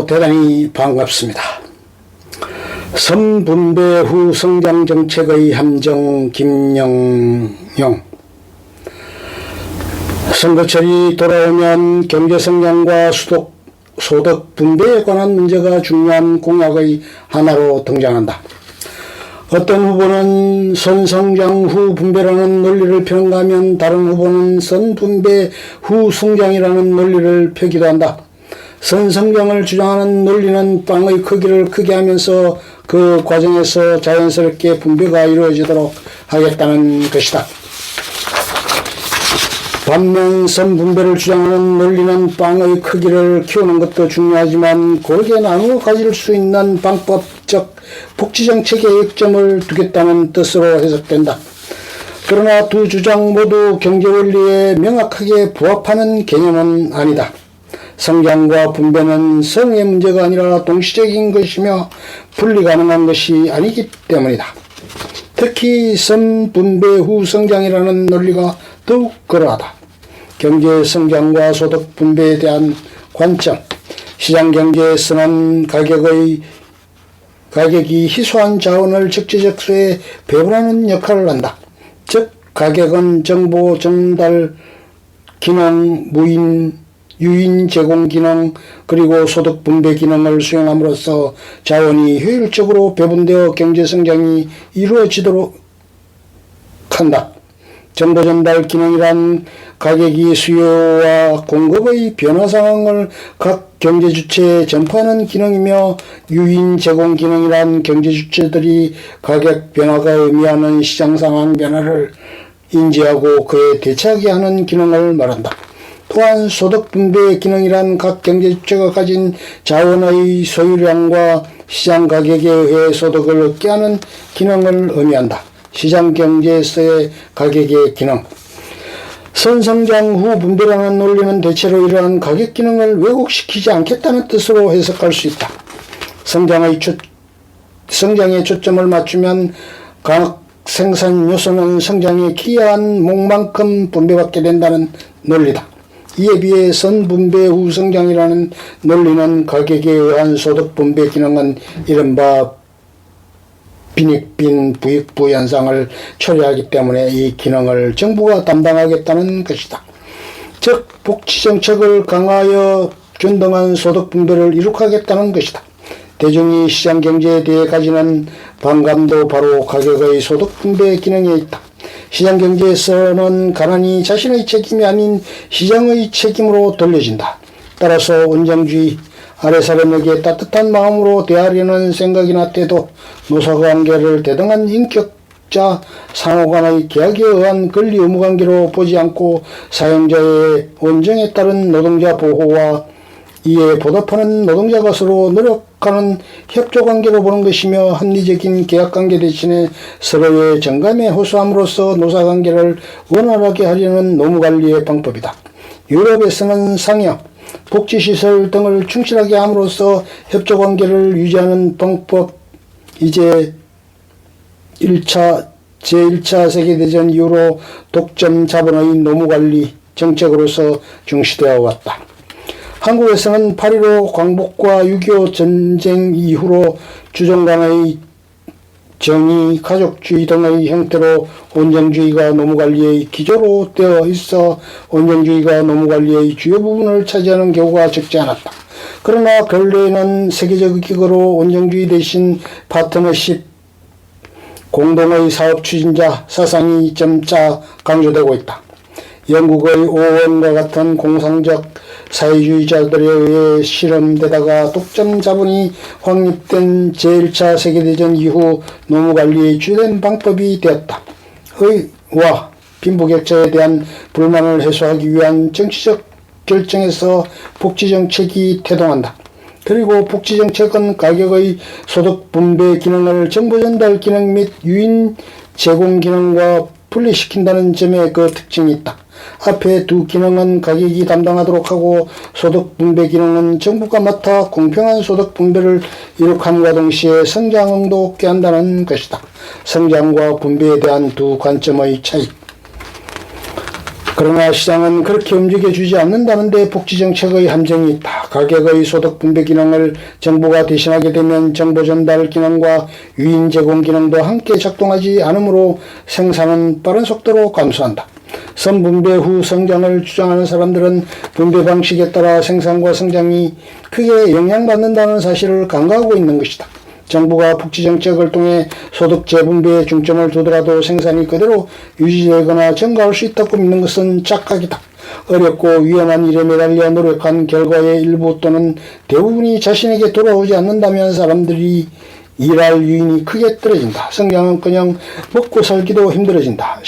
대단히 반갑습니다. 선분배 후 성장정책의 함정 김영영. 선거철이 돌아오면 경제성장과 소득 분배에 관한 문제가 중요한 공약의 하나로 등장한다. 어떤 후보는 선성장 후 분배라는 논리를 펴는가 하면 다른 후보는 선분배 후 성장이라는 논리를 펴기도 한다. 선성장을 주장하는 논리는 빵의 크기를 크게 하면서 그 과정에서 자연스럽게 분배가 이루어지도록 하겠다는 것이다. 반면 선분배를 주장하는 논리는 빵의 크기를 키우는 것도 중요하지만 고르게 나누어 가질 수 있는 방법적 복지정책에 역점을 두겠다는 뜻으로 해석된다. 그러나 두 주장 모두 경제원리에 명확하게 부합하는 개념은 아니다. 성장과 분배는 성의 문제가 아니라 동시적인 것이며 분리 가능한 것이 아니기 때문이다. 특히 선분배 후 성장이라는 논리가 더욱 그러하다. 경제 성장과 소득 분배에 대한 관점. 시장경제에서는 가격이 희소한 자원을 적재적소에 배분하는 역할을 한다. 즉 가격은 정보 전달 기능, 유인 제공 기능, 그리고 소득 분배 기능을 수행함으로써 자원이 효율적으로 배분되어 경제성장이 이루어지도록 한다. 정보 전달 기능이란 가격이 수요와 공급의 변화 상황을 각 경제 주체에 전파하는 기능이며, 유인 제공 기능이란 경제 주체들이 가격 변화가 의미하는 시장 상황 변화를 인지하고 그에 대처하게 하는 기능을 말한다. 또한 소득 분배 기능이란 각 경제 주체가 가진 자원의 소유량과 시장 가격에 의해 소득을 얻게 하는 기능을 의미한다. 시장 경제에서의 가격의 기능. 선성장 후 분배라는 논리는 대체로 이러한 가격 기능을 왜곡시키지 않겠다는 뜻으로 해석할 수 있다. 성장에 초점을 맞추면 각 생산 요소는 성장에 기여한 몫만큼 분배받게 된다는 논리다. 이에 비해 선분배 후 성장이라는 논리는 가격에 의한 소득 분배 기능은 이른바 빈익빈 부익부 현상을 초래하기 때문에 이 기능을 정부가 담당하겠다는 것이다. 즉 복지정책을 강화하여 균등한 소득 분배를 이룩하겠다는 것이다. 대중이 시장경제에 대해 가지는 반감도 바로 가격의 소득 분배 기능에 있다. 시장경제에서는 가난이 자신의 책임이 아닌 시장의 책임으로 돌려진다. 따라서 온정주의, 아래사람에게 따뜻한 마음으로 대하려는 생각이나 태도, 노사관계를 대등한 인격자 상호간의 계약에 의한 권리 의무관계로 보지 않고 사용자의 온정에 따른 노동자 보호와 이에 보답하는 노동자 것으로 노력하는 협조관계로 보는 것이며, 합리적인 계약관계 대신에 서로의 정감에 호소함으로써 노사관계를 원활하게 하려는 노무관리의 방법이다. 유럽에서는 상여, 복지시설 등을 충실하게 함으로써 협조관계를 유지하는 방법, 이제 제1차 세계대전 이후로 독점 자본의 노무관리 정책으로서 중시되어 왔다. 한국에서는 8.15 광복과 6.25 전쟁 이후로 주종 간의 정의, 가족주의 등의 형태로 온정주의가 노무관리의 기조로 되어 있어 온정주의가 노무관리의 주요 부분을 차지하는 경우가 적지 않았다. 그러나 근래에는 세계적 기구로 온정주의 대신 파트너십, 공동의 사업 추진자 사상이 점차 강조되고 있다. 영국의 오원과 같은 공상적 사회주의자들에 의해 실험되다가 독점 자본이 확립된 제1차 세계대전 이후 노무관리의 주된 방법이 되었다. 의와 빈부격차에 대한 불만을 해소하기 위한 정치적 결정에서 복지정책이 태동한다. 그리고 복지정책은 가격의 소득 분배 기능을 정보 전달 기능 및 유인 제공 기능과 분리시킨다는 점에 그 특징이 있다. 앞에 두 기능은 가격이 담당하도록 하고 소득 분배 기능은 정부가 맡아 공평한 소득 분배를 이룩함과 동시에 성장응도 얻게 한다는 것이다. 성장과 분배에 대한 두 관점의 차이. 그러나 시장은 그렇게 움직여주지 않는다는데 복지정책의 함정이 있다. 가격의 소득 분배 기능을 정부가 대신하게 되면 정보 전달 기능과 유인 제공 기능도 함께 작동하지 않으므로 생산은 빠른 속도로 감소한다. 선분배 후 성장을 주장하는 사람들은 분배 방식에 따라 생산과 성장이 크게 영향받는다는 사실을 간과하고 있는 것이다. 정부가 복지정책을 통해 소득 재분배에 중점을 두더라도 생산이 그대로 유지되거나 증가할 수 있다고 믿는 것은 착각이다. 어렵고 위험한 일에 매달려 노력한 결과의 일부 또는 대부분이 자신에게 돌아오지 않는다면 사람들이 일할 유인이 크게 떨어진다. 성장은커녕 먹고 살기도 힘들어진다.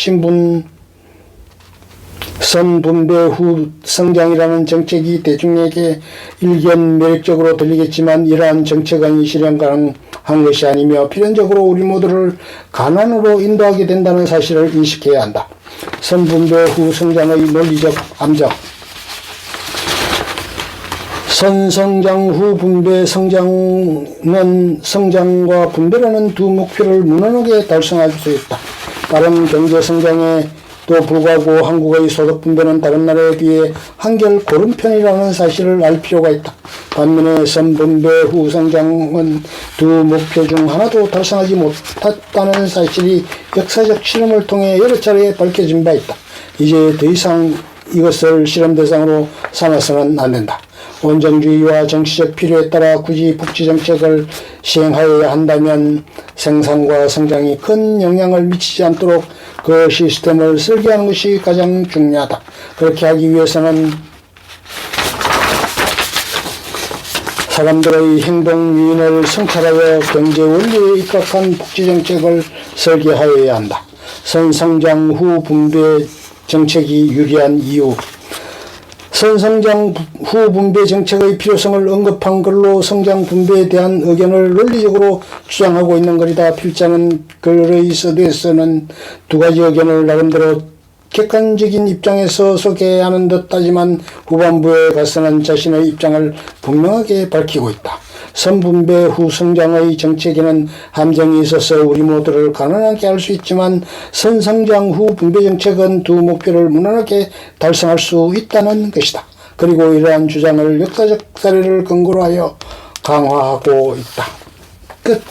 선분배 후 성장이라는 정책이 대중에게 일견 매력적으로 들리겠지만 이러한 정책은 실현 가능한 것이 아니며 필연적으로 우리 모두를 가난으로 인도하게 된다는 사실을 인식해야 한다. 선분배 후 성장의 논리적 함정. 선성장 후 분배 성장은 성장과 분배라는 두 목표를 무난하게 달성할 수 있다. 빠른 경제 성장에 또 불구하고 한국의 소득 분배는 다른 나라에 비해 한결 고른 편이라는 사실을 알 필요가 있다. 반면에 선분배 후 성장은 두 목표 중 하나도 달성하지 못했다는 사실이 역사적 실험을 통해 여러 차례 밝혀진 바 있다. 이제 더 이상 이것을 실험 대상으로 삼아서는 안 된다. 원정주의와 정치적 필요에 따라 굳이 복지정책을 시행하여야 한다면 생산과 성장이 큰 영향을 미치지 않도록 그 시스템을 설계하는 것이 가장 중요하다. 그렇게 하기 위해서는 사람들의 행동 유인을 성찰하여 경제 원리에 입각한 복지정책을 설계하여야 한다. 선성장 후 분배 정책이 유리한 이유. 선성장 후 분배 정책의 필요성을 언급한 글로 성장 분배에 대한 의견을 논리적으로 주장하고 있는 글이다. 필자는 글의 서두에서는 두 가지 의견을 나름대로 객관적인 입장에서 소개하는 듯하지만 후반부에 가서는 자신의 입장을 분명하게 밝히고 있다. 선분배 후 성장의 정책에는 함정이 있어서 우리 모두를 가난하게 할 수 있지만 선성장 후 분배 정책은 두 목표를 무난하게 달성할 수 있다는 것이다. 그리고 이러한 주장을 역사적 사례를 근거로 하여 강화하고 있다. 끝.